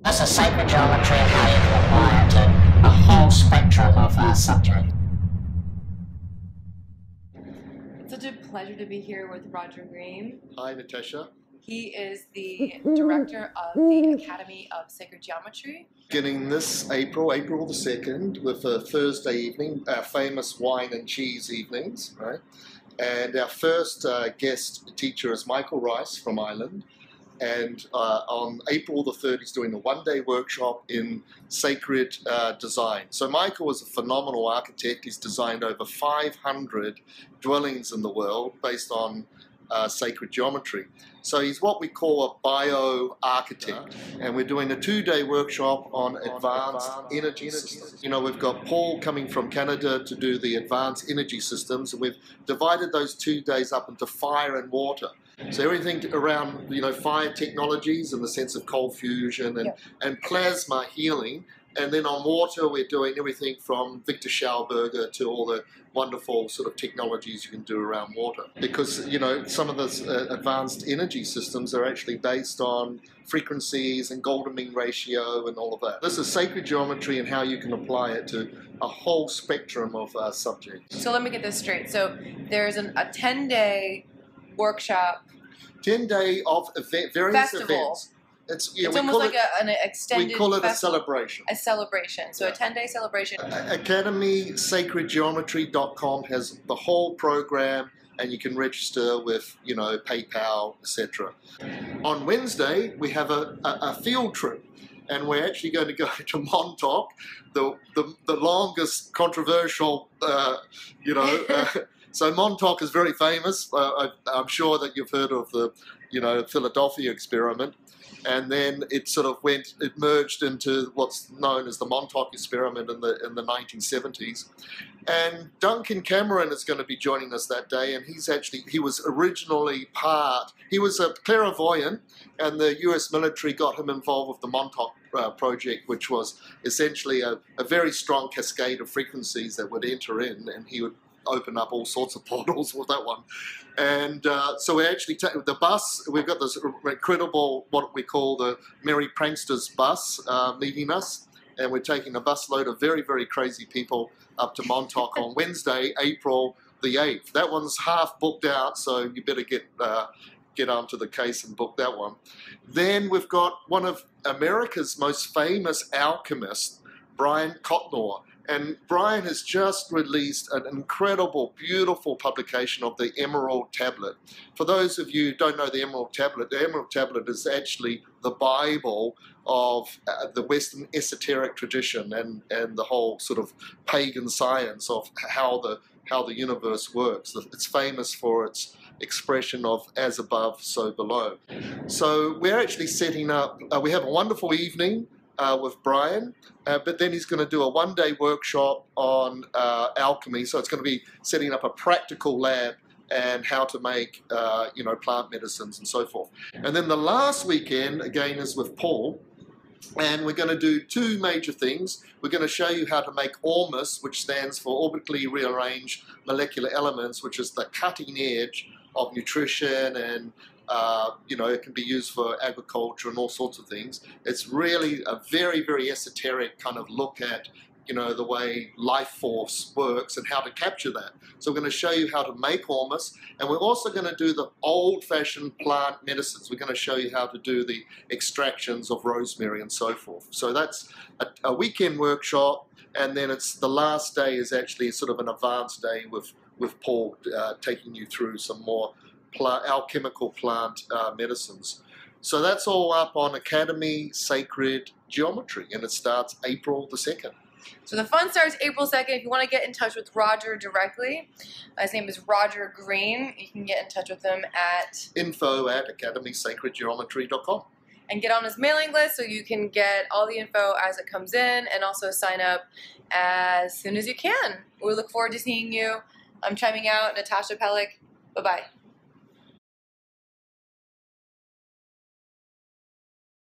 That's a sacred geometry and how you can apply it to a whole spectrum of subject. It's such a pleasure to be here with Roger Green. Hi, Natasha. He is the director of the Academy of Sacred Geometry. Beginning this April, April the 2nd, with a Thursday evening, our famous wine and cheese evenings, right? And our first guest teacher is Michael Rice from Ireland. And on April the 3rd, he's doing a one-day workshop in sacred design. So Michael is a phenomenal architect. He's designed over 500 dwellings in the world based on sacred geometry. So he's what we call a bio-architect. And we're doing a 2-day workshop on advanced energy systems. You know, we've got Paul coming from Canada to do the advanced energy systems. And we've divided those 2 days up into fire and water. So everything around, you know, fire technologies in the sense of cold fusion and plasma healing. And then on water, we're doing everything from Victor Schauberger to all the wonderful sort of technologies you can do around water. Because, you know, some of the advanced energy systems are actually based on frequencies and golden mean ratio and all of that. This is sacred geometry and how you can apply it to a whole spectrum of subjects. So let me get this straight. So there's a 10-day workshop. 10-day of various events. It's almost like an extended We call it festival, a celebration. A celebration. So a 10-day celebration. ALCHEMY-SacredGeometry.com has the whole program, and you can register with, you know, PayPal, etc. On Wednesday, we have a field trip. And we're actually going to go to Montauk, the longest controversial, so Montauk is very famous. I'm sure that you've heard of the, you know, Philadelphia experiment. And then it sort of it merged into what's known as the Montauk experiment in the 1970s. And Duncan Cameron is going to be joining us that day, and he was originally he was a clairvoyant, and the US military got him involved with the Montauk project, which was essentially a very strong cascade of frequencies that would enter in, and he would open up all sorts of portals with that one. And so we actually take the bus. We've got this incredible, what we call the Merry Pranksters bus meeting us, and we're taking a busload of very, very crazy people up to Montauk on Wednesday, April the 8th. That one's half booked out, so you better get onto the case and book that one. Then we've got one of America's most famous alchemists, Brian Cotnor. And Brian has just released an incredible, beautiful publication of the Emerald Tablet. For those of you who don't know the Emerald Tablet is actually the Bible of the Western esoteric tradition and the whole sort of pagan science of how the universe works. It's famous for its expression of as above, so below. So we're actually setting up, we have a wonderful evening with Brian, but then he's going to do a 1-day workshop on alchemy. So it's going to be setting up a practical lab and how to make, you know, plant medicines and so forth. And then the last weekend, again, is with Paul. And we're going to do 2 major things. We're going to show you how to make Ormus, which stands for orbitally rearranged molecular elements, which is the cutting edge of nutrition and you know, it can be used for agriculture and all sorts of things. It's really a very, very esoteric kind of look at, you know, the way life force works and how to capture that. So we're going to show you how to make Ormus, and we're also going to do the old-fashioned plant medicines. We're going to show you how to do the extractions of rosemary and so forth. So that's a weekend workshop, and then it's the last day is actually sort of an advanced day with Paul taking you through some more alchemical plant medicines. So that's all up on Academy Sacred Geometry, and it starts April the 2nd. So the fun starts April 2nd. If you want to get in touch with Roger directly, his name is Roger Green. You can get in touch with him at info@academysacredgeometry.com. and get on his mailing list so you can get all the info as it comes in, and also sign up as soon as you can. We look forward to seeing you. I'm chiming out, Natasha Pellick. Bye-bye.